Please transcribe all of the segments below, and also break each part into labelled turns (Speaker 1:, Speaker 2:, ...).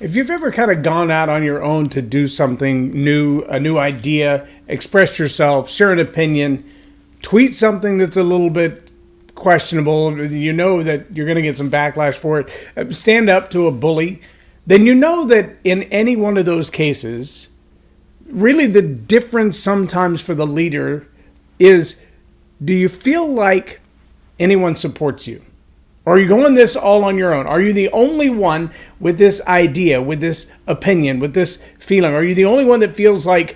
Speaker 1: If you've ever kind of gone out on your own to do something new, a new idea, express yourself, share an opinion, tweet something that's a little bit questionable, you know that you're going to get some backlash for it, stand up to a bully, then you know that in any one of those cases, really the difference sometimes for the leader is, do you feel like anyone supports you? Or are you going this all on your own? Are you the only one with this idea, with this opinion, with this feeling? Are you the only one that feels like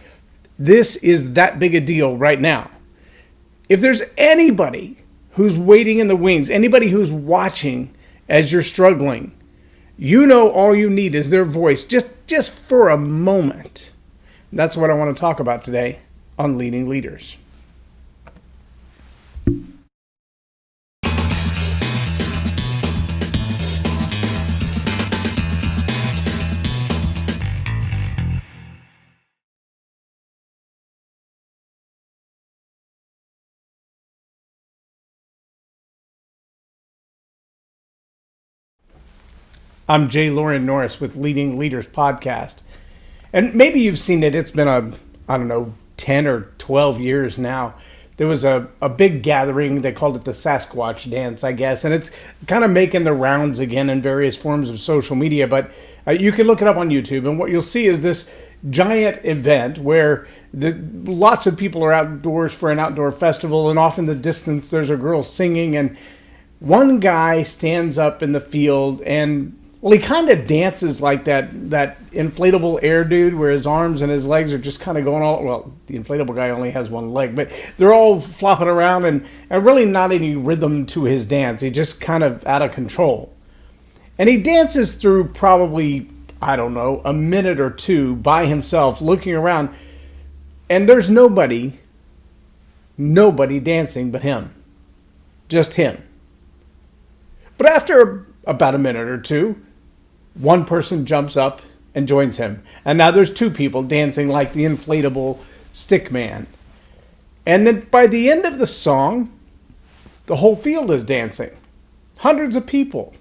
Speaker 1: this is that big a deal right now? If there's anybody who's waiting in the wings, anybody who's watching as you're struggling, you know all you need is their voice just for a moment. That's what I want to talk about today on Leading Leaders. I'm J Loren Norris with Leading Leaders podcast. And maybe you've seen it. It's been 10 or 12 years now. There was a big gathering. They called it the Sasquatch dance, I guess. And it's kind of making the rounds again in various forms of social media. But you can look it up on YouTube. And what you'll see is this giant event where lots of people are outdoors for an outdoor festival. And off in the distance, there's a girl singing. And one guy stands up in the field and he kind of dances like that inflatable air dude where his arms and his legs are just kind of going all, well, the inflatable guy only has one leg, but they're all flopping around and really not any rhythm to his dance. He's just kind of out of control. And he dances through probably, a minute or two by himself looking around. And there's nobody dancing but him. Just him. But after about a minute or two, one person jumps up and joins him. And now there's two people dancing like the inflatable stick man. And then by the end of the song, the whole field is dancing. Hundreds of people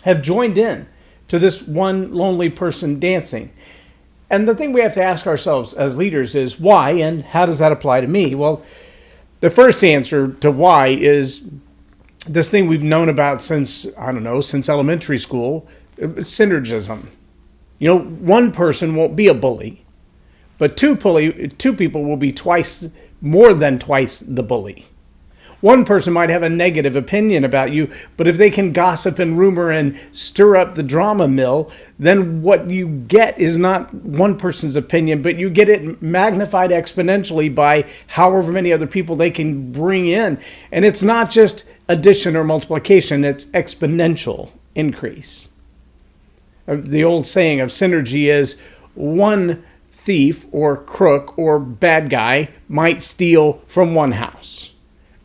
Speaker 1: have joined in to this one lonely person dancing. And the thing we have to ask ourselves as leaders is why, and how does that apply to me? Well, the first answer to why is this thing we've known about since elementary school, synergism. One person won't be a bully, but two people will be more than twice the bully. One person might have a negative opinion about you, but if they can gossip and rumor and stir up the drama mill, then what you get is not one person's opinion, but you get it magnified exponentially by however many other people they can bring in. And it's not just addition or multiplication, it's exponential increase. The old saying of synergy is one thief or crook or bad guy might steal from one house.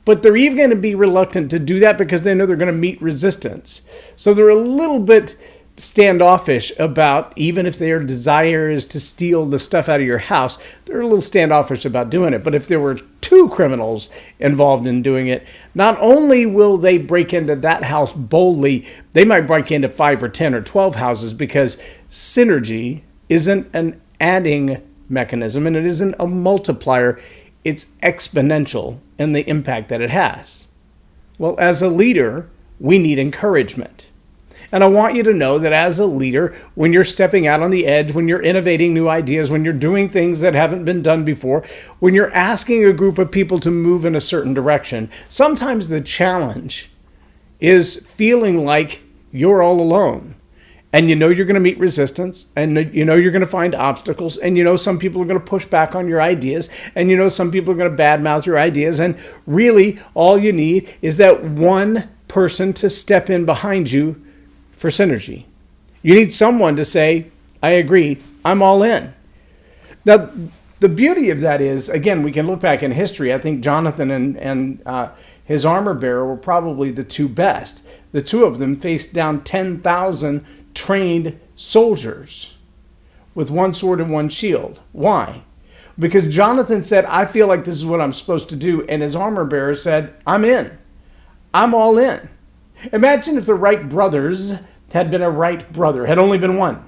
Speaker 1: But they're even going to be reluctant to do that because they know they're going to meet resistance. So they're a little bit standoffish about, even if their desire is to steal the stuff out of your house, they're a little standoffish about doing it. But if there were two criminals involved in doing it, not only will they break into that house boldly, they might break into 5 or 10 or 12 houses because synergy isn't an adding mechanism and it isn't a multiplier. It's exponential in the impact that it has. Well, as a leader, we need encouragement. And I want you to know that as a leader, when you're stepping out on the edge, when you're innovating new ideas, when you're doing things that haven't been done before, when you're asking a group of people to move in a certain direction, sometimes the challenge is feeling like you're all alone. And you know you're going to meet resistance, and you know you're going to find obstacles, and you know some people are going to push back on your ideas, and you know some people are going to badmouth your ideas, and really all you need is that one person to step in behind you for synergy. You need someone to say, I agree, I'm all in. Now, the beauty of that is, again, we can look back in history. I think Jonathan and his armor bearer were probably the two best. The two of them faced down 10,000 trained soldiers with one sword and one shield. Why? Because Jonathan said, I feel like this is what I'm supposed to do. And his armor bearer said, I'm in. I'm all in. Imagine if the Wright brothers had been a Wright brother, had only been one.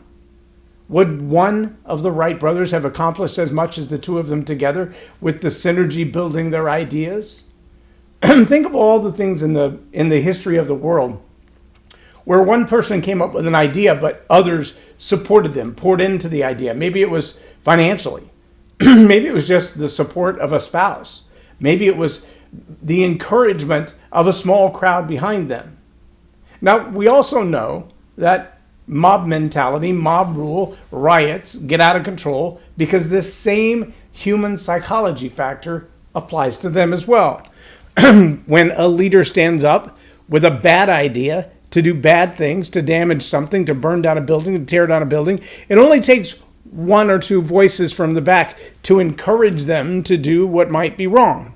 Speaker 1: Would one of the Wright brothers have accomplished as much as the two of them together with the synergy building their ideas? Think of all the things in the history of the world where one person came up with an idea, but others supported them, poured into the idea. Maybe it was financially. Maybe it was just the support of a spouse. Maybe it was the encouragement of a small crowd behind them. Now, we also know that mob mentality, mob rule, riots get out of control because this same human psychology factor applies to them as well. When a leader stands up with a bad idea to do bad things, to damage something, to burn down a building, to tear down a building, it only takes one or two voices from the back to encourage them to do what might be wrong.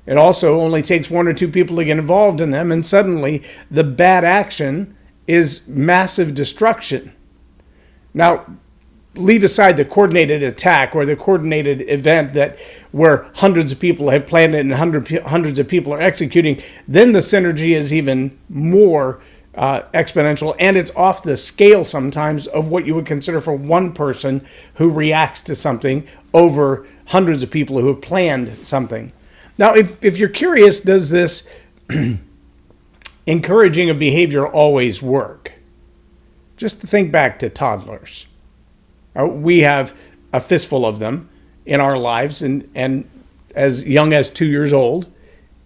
Speaker 1: It also only takes one or two people to get involved in them, and suddenly the bad action is massive destruction. Now, leave aside the coordinated attack or the coordinated event where hundreds of people have planned it and hundreds of people are executing, then the synergy is even more exponential, and it's off the scale sometimes of what you would consider for one person who reacts to something over hundreds of people who have planned something. Now, if you're curious, does this encouraging a behavior always work? Just think back to toddlers. We have a fistful of them in our lives, and as young as 2 years old.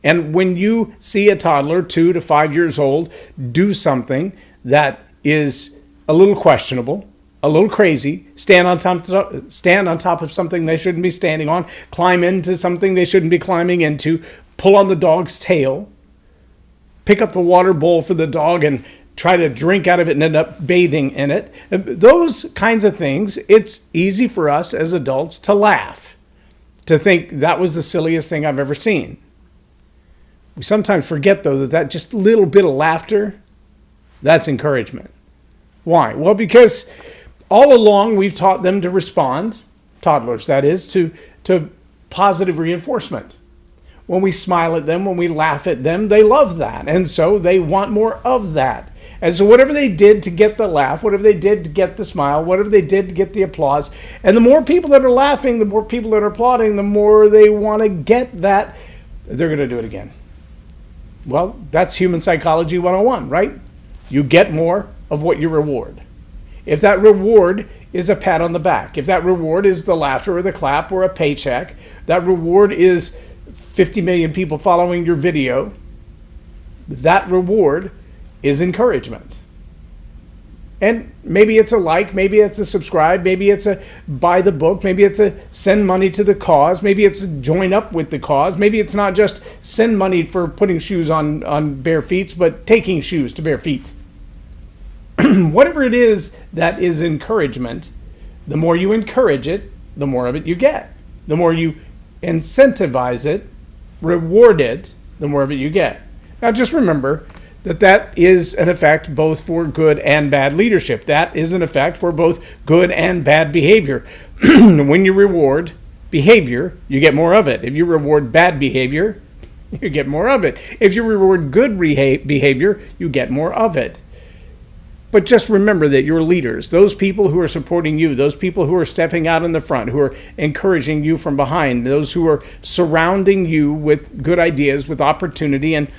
Speaker 1: And when you see a toddler, 2 to 5 years old, do something that is a little questionable, a little crazy, stand on top of something they shouldn't be standing on, climb into something they shouldn't be climbing into, pull on the dog's tail, pick up the water bowl for the dog and try to drink out of it and end up bathing in it. Those kinds of things, it's easy for us as adults to laugh, to think that was the silliest thing I've ever seen. We sometimes forget, though, that just little bit of laughter, that's encouragement. Why? Well, because all along we've taught them to respond, toddlers that is, to positive reinforcement. When we smile at them, when we laugh at them, they love that. And so they want more of that. And so whatever they did to get the laugh, whatever they did to get the smile, whatever they did to get the applause, and the more people that are laughing, the more people that are applauding, the more they want to get that, they're going to do it again. Well, that's human psychology 101, right? You get more of what you reward. If that reward is a pat on the back, if that reward is the laughter or the clap or a paycheck, that reward is 50 million people following your video, that reward is encouragement. And maybe it's a like, maybe it's a subscribe, maybe it's a buy the book, maybe it's a send money to the cause, maybe it's a join up with the cause, maybe it's not just send money for putting shoes on bare feet, but taking shoes to bare feet. Whatever it is that is encouragement, the more you encourage it, the more of it you get. The more you incentivize it, reward it, the more of it you get. Now just remember that is an effect both for good and bad leadership. That is an effect for both good and bad behavior. When you reward behavior, you get more of it. If you reward bad behavior, you get more of it. If you reward good behavior, you get more of it. But just remember that your leaders, those people who are supporting you, those people who are stepping out in the front, who are encouraging you from behind, those who are surrounding you with good ideas, with opportunity, and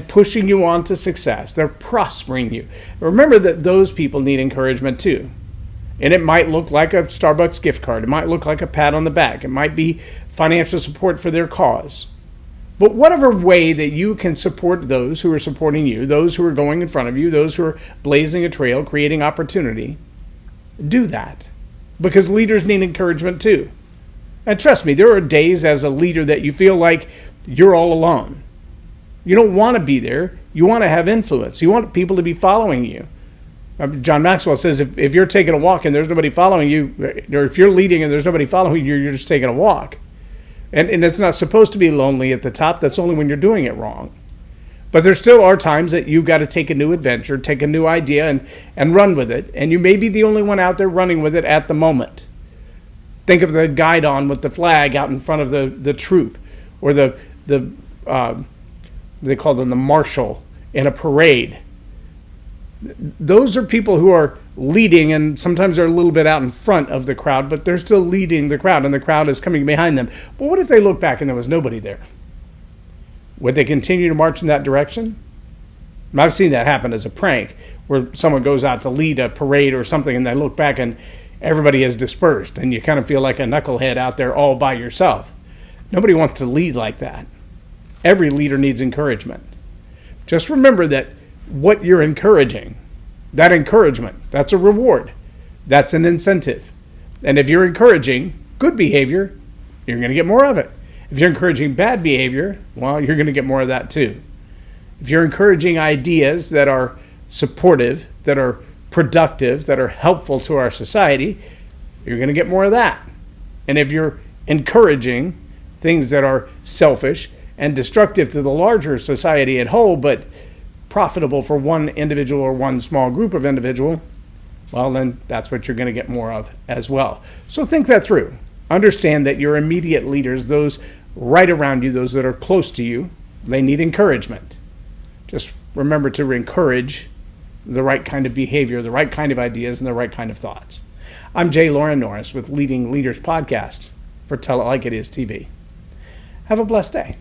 Speaker 1: pushing you on to success. They're prospering you. Remember that those people need encouragement too. And it might look like a Starbucks gift card. It might look like a pat on the back. It might be financial support for their cause. But whatever way that you can support those who are supporting you, those who are going in front of you, those who are blazing a trail, creating opportunity, do that. Because leaders need encouragement too. And trust me, there are days as a leader that you feel like you're all alone. You don't want to be there. You want to have influence. You want people to be following you. John Maxwell says if you're taking a walk and there's nobody following you, or if you're leading and there's nobody following you, you're just taking a walk. And it's not supposed to be lonely at the top. That's only when you're doing it wrong. But there still are times that you've got to take a new adventure, take a new idea and run with it. And you may be the only one out there running with it at the moment. Think of the guidon with the flag out in front of the troop, or they call them the marshal in a parade. Those are people who are leading, and sometimes they're a little bit out in front of the crowd, but they're still leading the crowd, and the crowd is coming behind them. But what if they look back and there was nobody there? Would they continue to march in that direction? I've seen that happen as a prank, where someone goes out to lead a parade or something, and they look back and everybody has dispersed, and you kind of feel like a knucklehead out there all by yourself. Nobody wants to lead like that. Every leader needs encouragement. Just remember that what you're encouraging, that encouragement, that's a reward. That's an incentive. And if you're encouraging good behavior, you're going to get more of it. If you're encouraging bad behavior, well, you're going to get more of that too. If you're encouraging ideas that are supportive, that are productive, that are helpful to our society, you're going to get more of that. And if you're encouraging things that are selfish and destructive to the larger society at whole, but profitable for one individual or one small group of individual, well, then that's what you're going to get more of as well. So think that through. Understand that your immediate leaders, those right around you, those that are close to you, they need encouragement. Just remember to encourage the right kind of behavior, the right kind of ideas, and the right kind of thoughts. I'm J Loren Norris with Leading Leaders Podcast for Tell It Like It Is TV. Have a blessed day.